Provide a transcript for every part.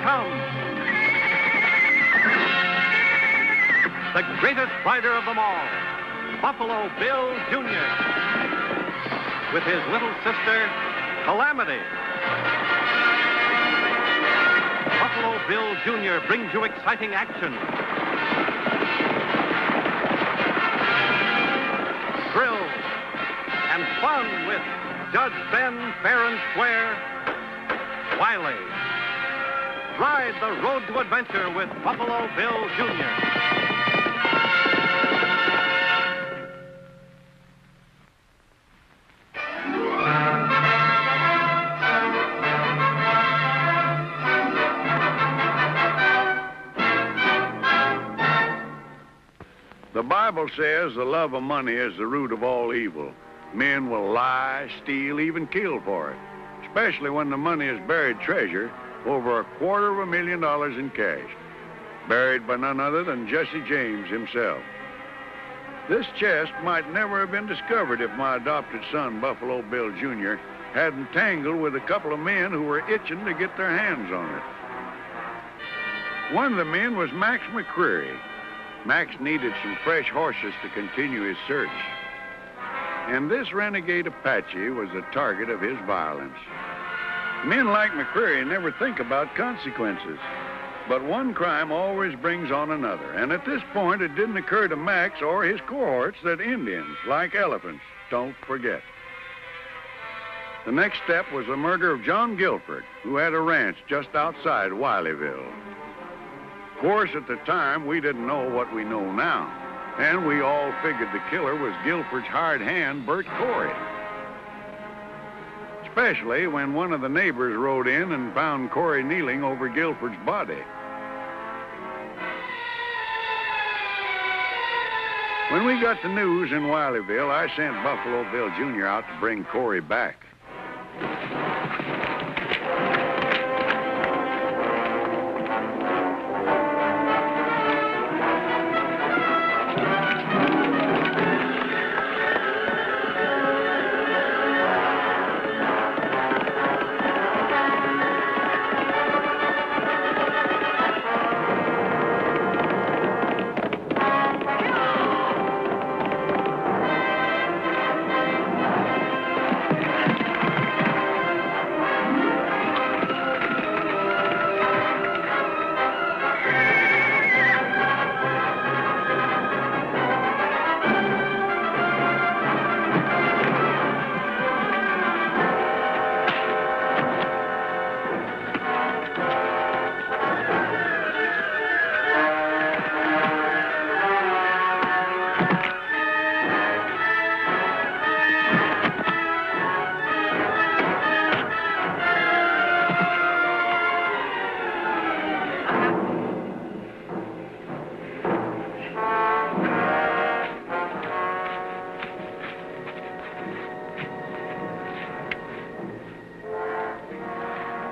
comes. The greatest rider of them all, Buffalo Bill Jr., with his little sister, Calamity. Buffalo Bill Jr. brings you exciting action, thrills, and fun with Judge Ben fair and square, Wiley. Ride the road to adventure with Buffalo Bill Jr. The Bible says the love of money is the root of all evil. Men will lie, steal, even kill for it, especially when the money is buried treasure, over $250,000 in cash, buried by none other than Jesse James himself. This chest might never have been discovered if my adopted son, Buffalo Bill Jr., hadn't tangled with a couple of men who were itching to get their hands on it. One of the men was Max McCreary. Max needed some fresh horses to continue his search. And this renegade Apache was the target of his violence. Men like McCreary never think about consequences. But one crime always brings on another. And at this point, it didn't occur to Max or his cohorts that Indians, like elephants, don't forget. The next step was the murder of John Guilford, who had a ranch just outside Wileyville. Of course, at the time, we didn't know what we know now, and we all figured the killer was Guilford's hired hand, Bert Corey. Especially when one of the neighbors rode in and found Corey kneeling over Guilford's body. When we got the news in Wileyville, I sent Buffalo Bill Jr. out to bring Corey back.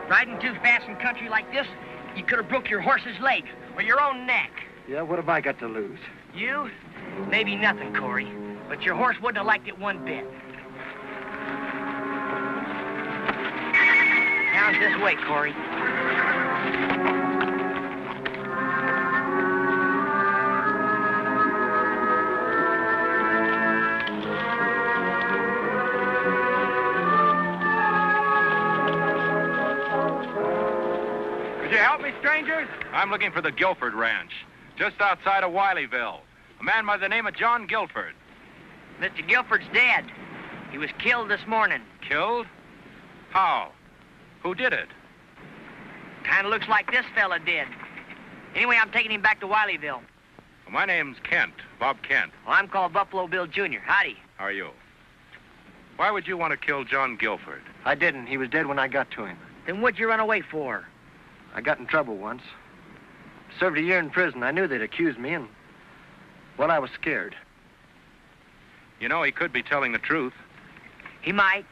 Riding too fast in country like this, you could have broke your horse's leg or your own neck. Yeah, what have I got to lose? You? Maybe nothing, Corey. But your horse wouldn't have liked it one bit. Down this way, Corey. Could you help me, strangers? I'm looking for the Guilford Ranch, just outside of Wileyville. A man by the name of John Guilford. Mr. Guilford's dead. He was killed this morning. Killed? How? Who did it? Kind of looks like this fella did. Anyway, I'm taking him back to Wileyville. Well, my name's Kent, Bob Kent. Well, I'm called Buffalo Bill Jr. Howdy. How are you? Why would you want to kill John Guilford? I didn't. He was dead when I got to him. Then what'd you run away for? I got in trouble once. Served a year in prison. I knew they'd accuse me, and, well, I was scared. You know, he could be telling the truth. He might.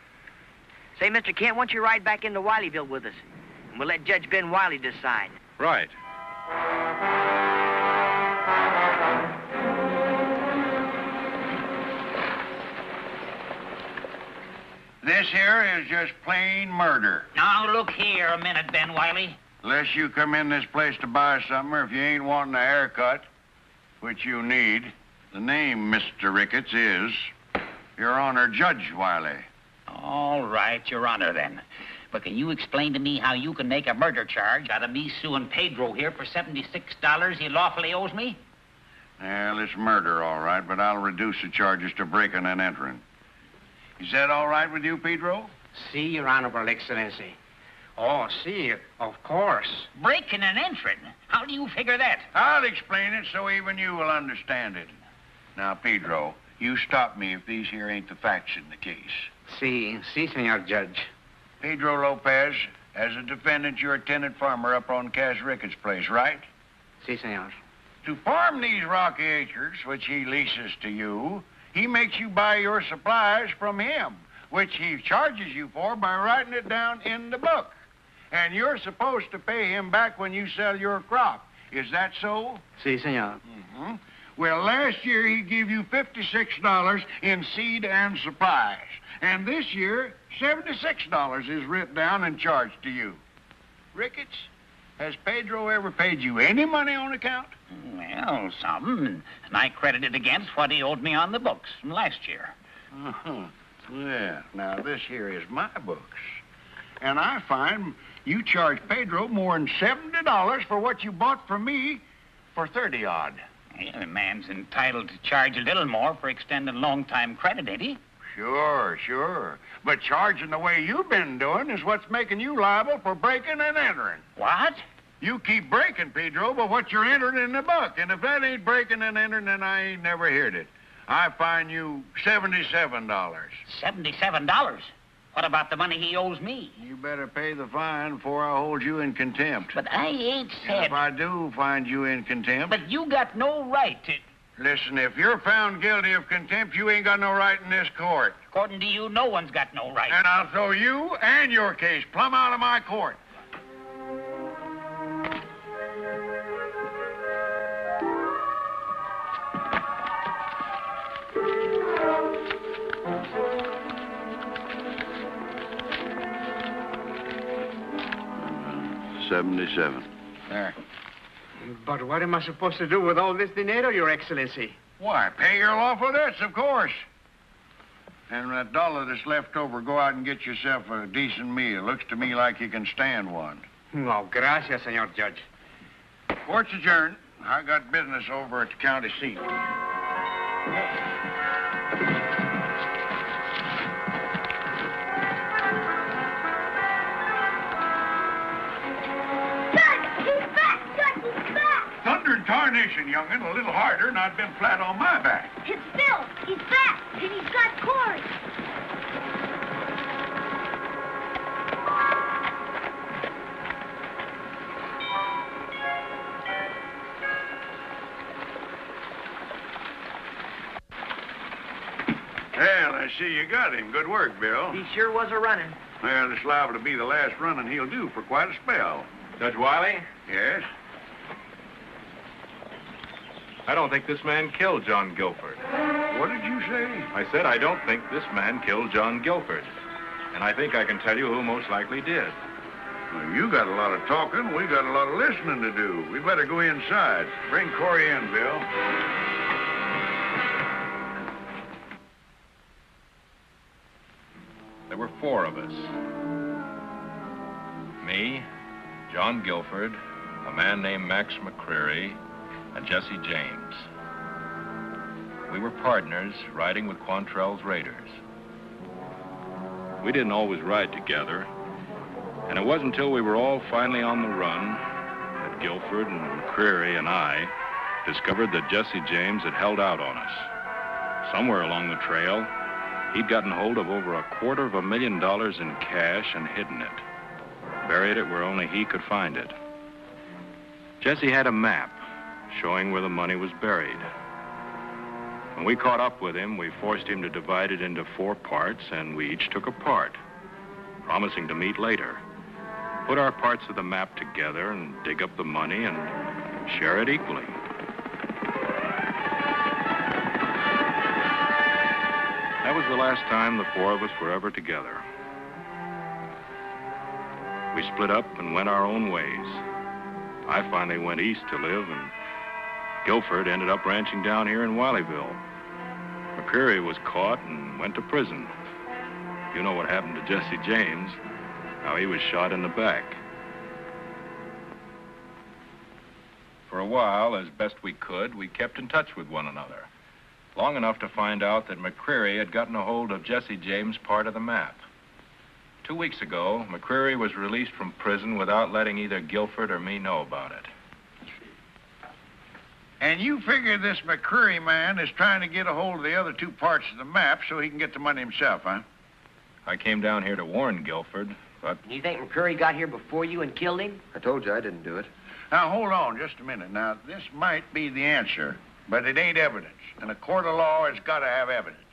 Say, Mr. Kent, why don't you ride back into Wileyville with us? And we'll let Judge Ben Wiley decide. Right. This here is just plain murder. Now, look here a minute, Ben Wiley. Unless you come in this place to buy something, or if you ain't wanting a haircut, which you need, the name, Mr. Ricketts, is Your Honor, Judge Wiley. All right, Your Honor, then. But can you explain to me how you can make a murder charge out of me suing Pedro here for $76 he lawfully owes me? Well, it's murder, all right, but I'll reduce the charges to breaking and entering. Is that all right with you, Pedro? Si, Your Honorable Excellency. Oh, si, of course. Breaking and entering? How do you figure that? I'll explain it so even you will understand it. Now, Pedro, you stop me if these here ain't the facts in the case. Si, Senor Judge. Pedro Lopez, as a defendant, you're a tenant farmer up on Cass Ricketts' place, right? Si, Senor. To farm these rocky acres, which he leases to you, he makes you buy your supplies from him, which he charges you for by writing it down in the book. And you're supposed to pay him back when you sell your crop. Is that so? Si, Senor. Mm-hmm. Well, last year he gave you $56 in seed and supplies. And this year, $76 is written down and charged to you. Ricketts, has Pedro ever paid you any money on account? Well, some. And I credited against what he owed me on the books from last year. Uh-huh. Yeah, now this here is my books. And I find you charged Pedro more than $70 for what you bought from me for 30-odd. Yeah, a man's entitled to charge a little more for extending long-time credit, ain't he? Sure. But charging the way you've been doing is what's making you liable for breaking and entering. What? You keep breaking, Pedro, but what you're entering in the book. And if that ain't breaking and entering, then I ain't never heard it. I fine you $77. $77? What about the money he owes me? You better pay the fine before I hold you in contempt. But I ain't And said... if I do find you in contempt... But you got no right to... Listen, if you're found guilty of contempt, you ain't got no right in this court. According to you, no one's got no right. And I'll throw you and your case plumb out of my court. $77. There. But what am I supposed to do with all this dinero, Your Excellency? Why, pay your lawful debts, of course. And that dollar that's left over, go out and get yourself a decent meal. Looks to me like you can stand one. Oh, gracias, Senor Judge. Court's adjourned. I got business over at the county seat. Thunder and tarnation, young'un. A little harder, and I'd been flat on my back. It's Bill. He's back, and he's got Corey. Well, I see you got him. Good work, Bill. He sure was a running. Well, it's liable to be the last running he'll do for quite a spell. Judge Wiley, Yes? I don't think this man killed John Guilford. What did you say? I said I don't think this man killed John Guilford. And I think I can tell you who most likely did. Well, you got a lot of talking. We got a lot of listening to do. We better go inside. Bring Corey in, Bill. There were four of us. Me, John Guilford, a man named Max McCreary, and Jesse James. We were partners riding with Quantrell's raiders. We didn't always ride together, and it wasn't until we were all finally on the run that Guilford and McCreary and I discovered that Jesse James had held out on us. Somewhere along the trail, he'd gotten hold of over $250,000 in cash and hidden it. Buried it where only he could find it. Jesse had a map showing where the money was buried. When we caught up with him, we forced him to divide it into 4 parts, and we each took a part, promising to meet later, put our parts of the map together and dig up the money and share it equally. That was the last time the 4 of us were ever together. We split up and went our own ways. I finally went east to live, and Guilford ended up ranching down here in Wileyville. McCreary was caught and went to prison. You know what happened to Jesse James, how he was shot in the back. For a while, as best we could, we kept in touch with one another. Long enough to find out that McCreary had gotten a hold of Jesse James' part of the map. 2 weeks ago, McCreary was released from prison without letting either Guilford or me know about it. And you figure this McCreary man is trying to get a hold of the other 2 parts of the map so he can get the money himself, huh? I came down here to warn Guilford, but... You think McCreary got here before you and killed him? I told you I didn't do it. Now, hold on just a minute. Now, this might be the answer, but it ain't evidence. And a court of law has got to have evidence.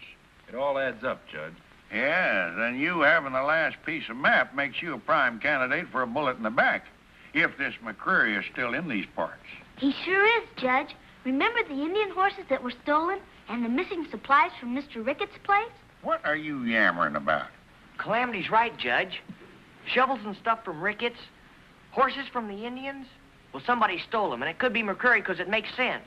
It all adds up, Judge. Yes, and you having the last piece of map makes you a prime candidate for a bullet in the back, if this McCreary is still in these parts. He sure is, Judge. Remember the Indian horses that were stolen and the missing supplies from Mr. Ricketts' place? What are you yammering about? Calamity's right, Judge. Shovels and stuff from Ricketts, horses from the Indians. Well, somebody stole them, and it could be McCreary because it makes sense.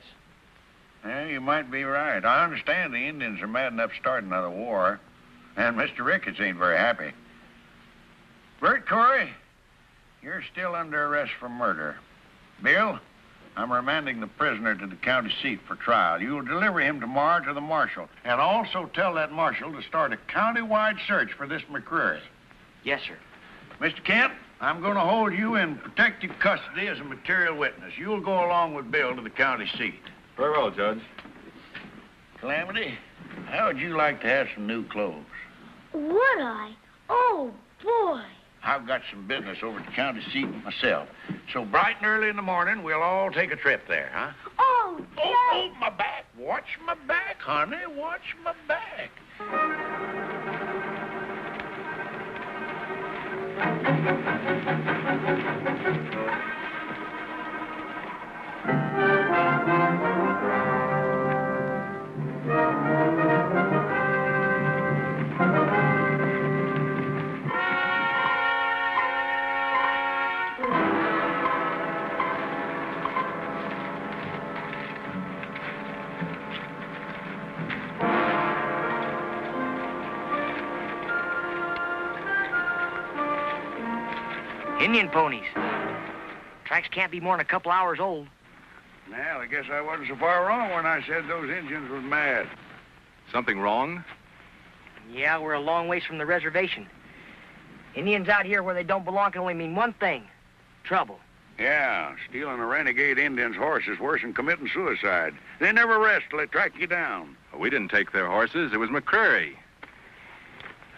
Yeah, you might be right. I understand the Indians are mad enough to start another war, and Mr. Ricketts ain't very happy. Bert Corey, you're still under arrest for murder. Bill, I'm remanding the prisoner to the county seat for trial. You'll deliver him tomorrow to the marshal, and also tell that marshal to start a county-wide search for this McCreary. Yes, sir. Mr. Kent, I'm going to hold you in protective custody as a material witness. You'll go along with Bill to the county seat. Very well, Judge. Calamity, how would you like to have some new clothes? Would I? Oh, boy. I've got some business over at the county seat myself. So bright and early in the morning, we'll all take a trip there, huh? Oh, Judge. Oh, my back. Watch my back, honey. Watch my back. Indian ponies. Tracks can't be more than a couple hours old. Well, I guess I wasn't so far wrong when I said those Indians was mad. Something wrong? Yeah, we're a long ways from the reservation. Indians out here where they don't belong can only mean one thing. Trouble. Yeah, stealing a renegade Indian's horse is worse than committing suicide. They never rest till they track you down. We didn't take their horses. It was McCreary.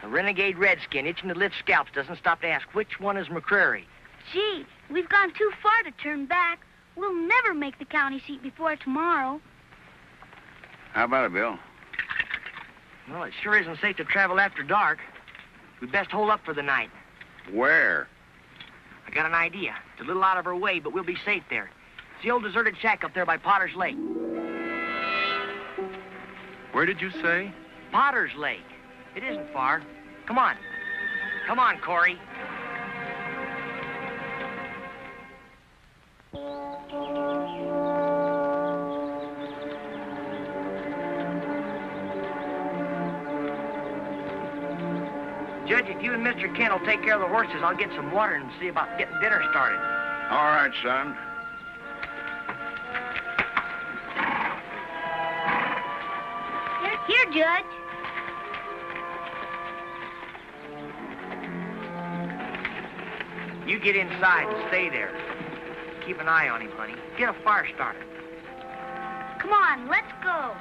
A renegade redskin itching to lift scalps doesn't stop to ask which one is McCreary. Gee, we've gone too far to turn back. We'll never make the county seat before tomorrow. How about it, Bill? Well, it sure isn't safe to travel after dark. We'd best hold up for the night. Where? I got an idea. It's a little out of our way, but we'll be safe there. It's the old deserted shack up there by Potter's Lake. Where did you say? Potter's Lake. It isn't far. Come on. Come on, Corey. Judge, if you and Mr. Kent will take care of the horses, I'll get some water and see about getting dinner started. All right, son. Here, Judge. You get inside and stay there. Keep an eye on him, honey. Get a fire started. Come on, let's go.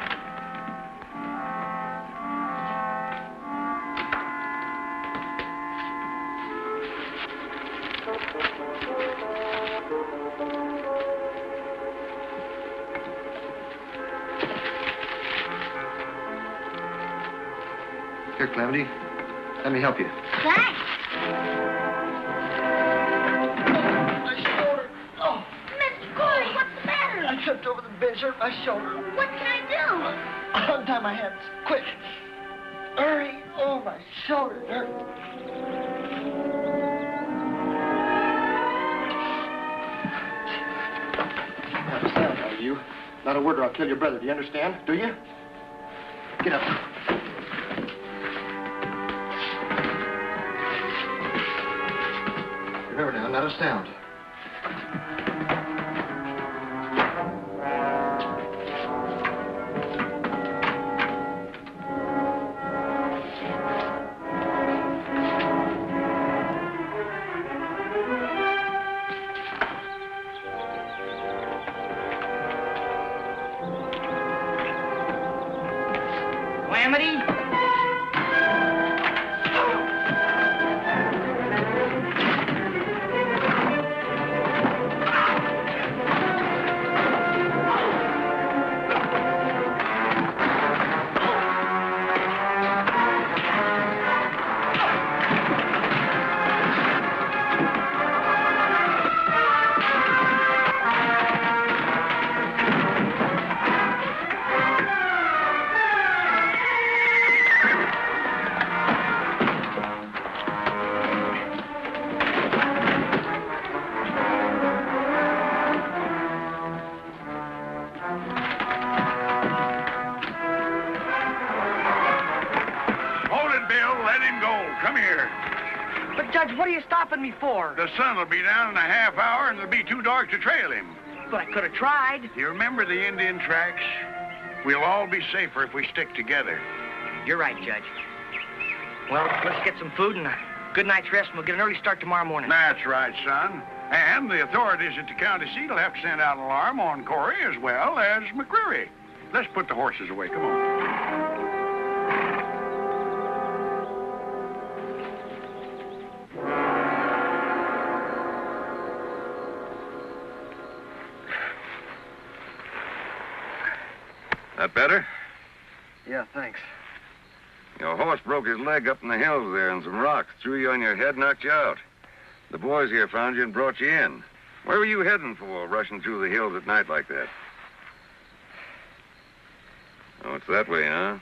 Here, Calamity. Let me help you. Thanks. I tripped over the bench, hurt my shoulder. What can I do? Untie my hands, quick. Hurry. Oh, my shoulder hurt. you. Not a word or I'll kill your brother. Do you understand? Do you? Get up. Remember now, not a sound. Calamity? Come here. But, Judge, what are you stopping me for? The sun will be down in a half hour, and it'll be too dark to trail him. But I could have tried. You remember the Indian tracks? We'll all be safer if we stick together. You're right, Judge. Well, let's get some food and a good night's rest, and we'll get an early start tomorrow morning. That's right, son. And the authorities at the county seat will have to send out an alarm on Corey as well as McCreary. Let's put the horses away. Come on. That better? Yeah, thanks. Your horse broke his leg up in the hills there, and some rocks threw you on your head, knocked you out. The boys here found you and brought you in. Where were you heading for, rushing through the hills at night like that? Oh, it's that way, huh?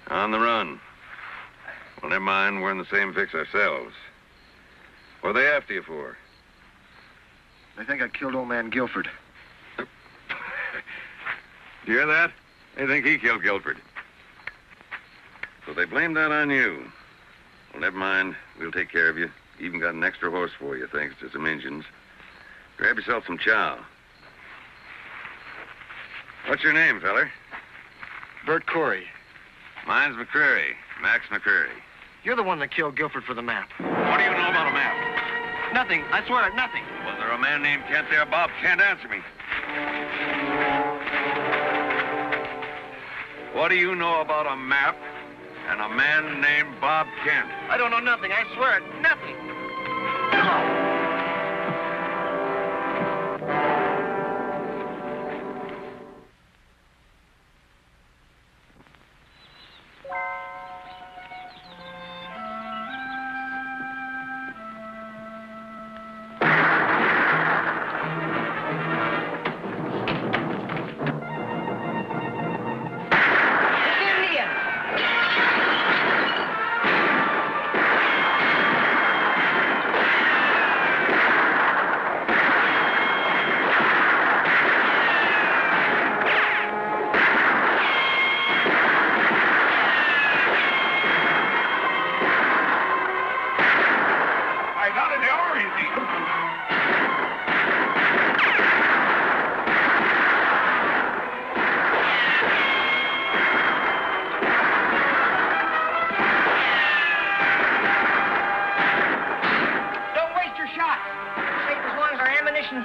On the run. Well, never mind. We're in the same fix ourselves. What are they after you for? They think I killed old man Guilford. You hear that? They think he killed Guilford. So they blame that on you. Well, never mind. We'll take care of you. Even got an extra horse for you, thanks to some Injuns. Grab yourself some chow. What's your name, feller? Bert Corey. Mine's McCreary. Max McCreary. You're the one that killed Guilford for the map. What do you know about a map? Nothing. I swear it, nothing. Was there a man named Kent there, Bob? Can't answer me. What do you know about a map and a man named Bob Kent? I don't know nothing. I swear it, nothing.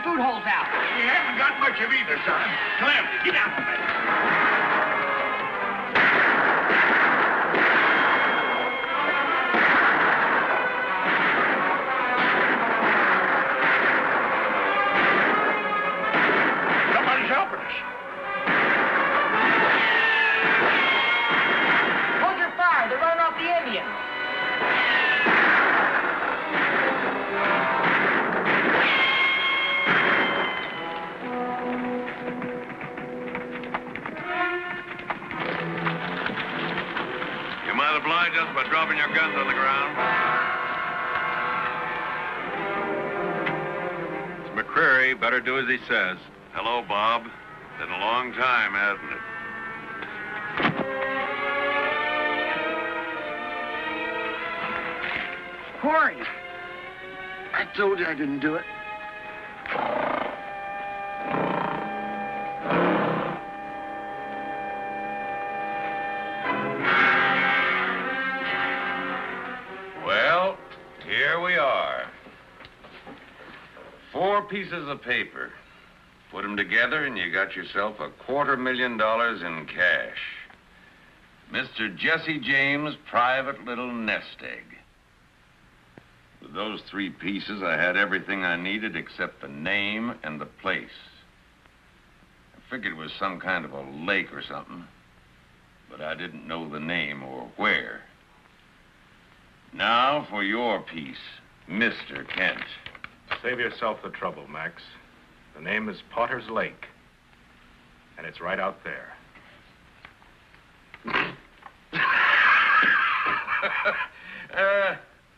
Food holes out. We haven't got much of either, son. Calamity, get down from there. Somebody's helping us. Hold your fire. They're running off the Indians. Oblige us by dropping your guns on the ground. It's McCreary. Better do as he says. Hello, Bob. Been a long time, hasn't it? Corey! I told you I didn't do it. Well, here we are. 4 pieces of paper. Put them together and you got yourself $250,000 in cash. Mr. Jesse James' private little nest egg. With those 3 pieces, I had everything I needed except the name and the place. I figured it was some kind of a lake or something, but I didn't know the name or where. Now for your piece, Mr. Kent. Save yourself the trouble, Max. The name is Potter's Lake, and it's right out there.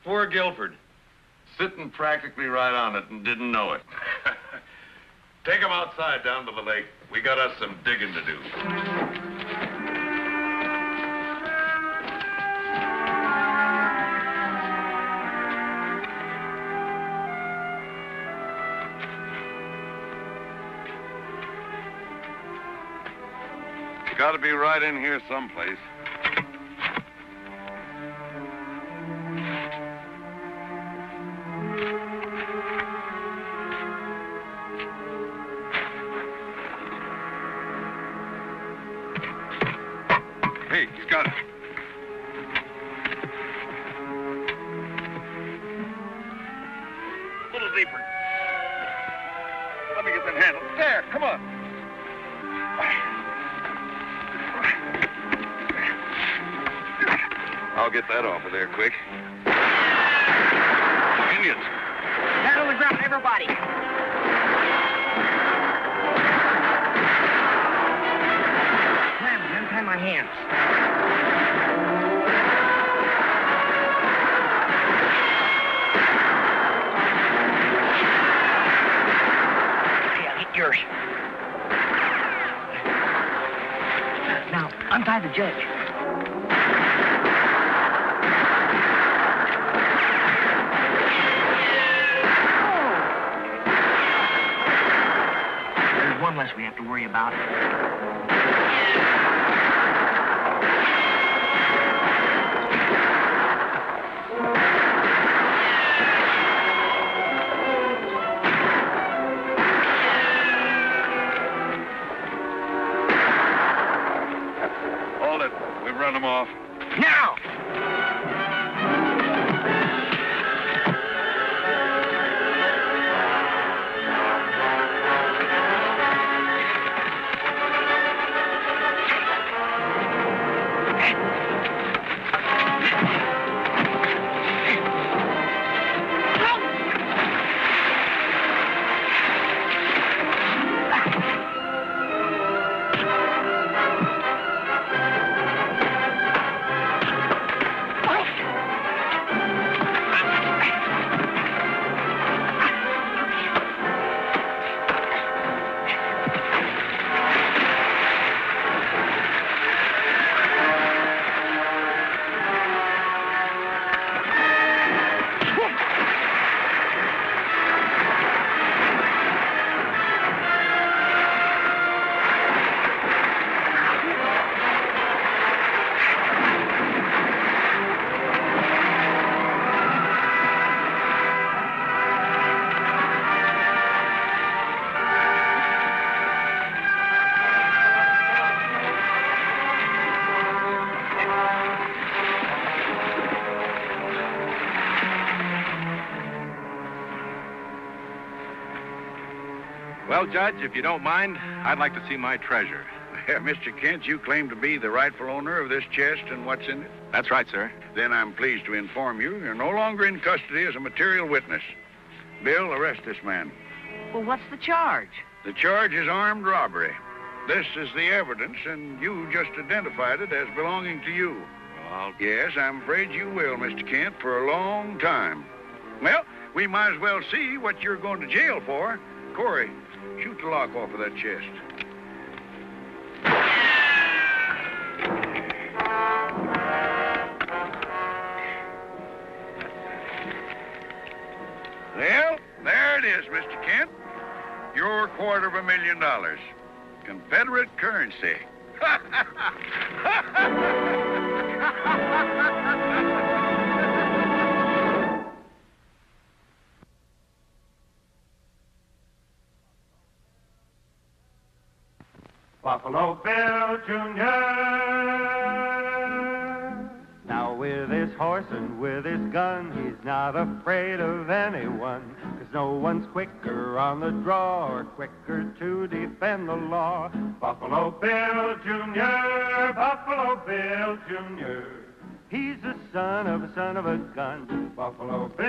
Poor Guilford. Sitting practically right on it and didn't know it. Take him outside down to the lake. We got us some digging to do. Got to be right in here someplace. Hey, he's got it. A little deeper. Let me get that handle. There, come on. I'll get that off of there quick. Indians. Down on the ground, everybody. Untie my hands. Okay, I'll get yours. Now, untie the judge. One less we have to worry about. Hold it. We've run them off. Now! Well, Judge, if you don't mind, I'd like to see my treasure. Mr. Kent, you claim to be the rightful owner of this chest and what's in it? That's right, sir. Then I'm pleased to inform you you're no longer in custody as a material witness. Bill, arrest this man. Well, what's the charge? The charge is armed robbery. This is the evidence, and you just identified it as belonging to you. Well, yes, I'm afraid you will, Mr. Kent, for a long time. Well, we might as well see what you're going to jail for. Corey, shoot the lock off of that chest. it is, Mr. Kent. Your $250,000. Confederate currency. Buffalo Bill Jr. Now with his horse and with his gun, he's not afraid of anyone, 'cause no one's quicker on the draw or quicker to defend the law. Buffalo Bill Jr., Buffalo Bill Jr. He's the son of a gun. Buffalo Bill,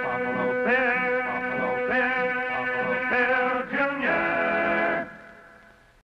Buffalo Bill, Buffalo Bill, Buffalo Bill Jr.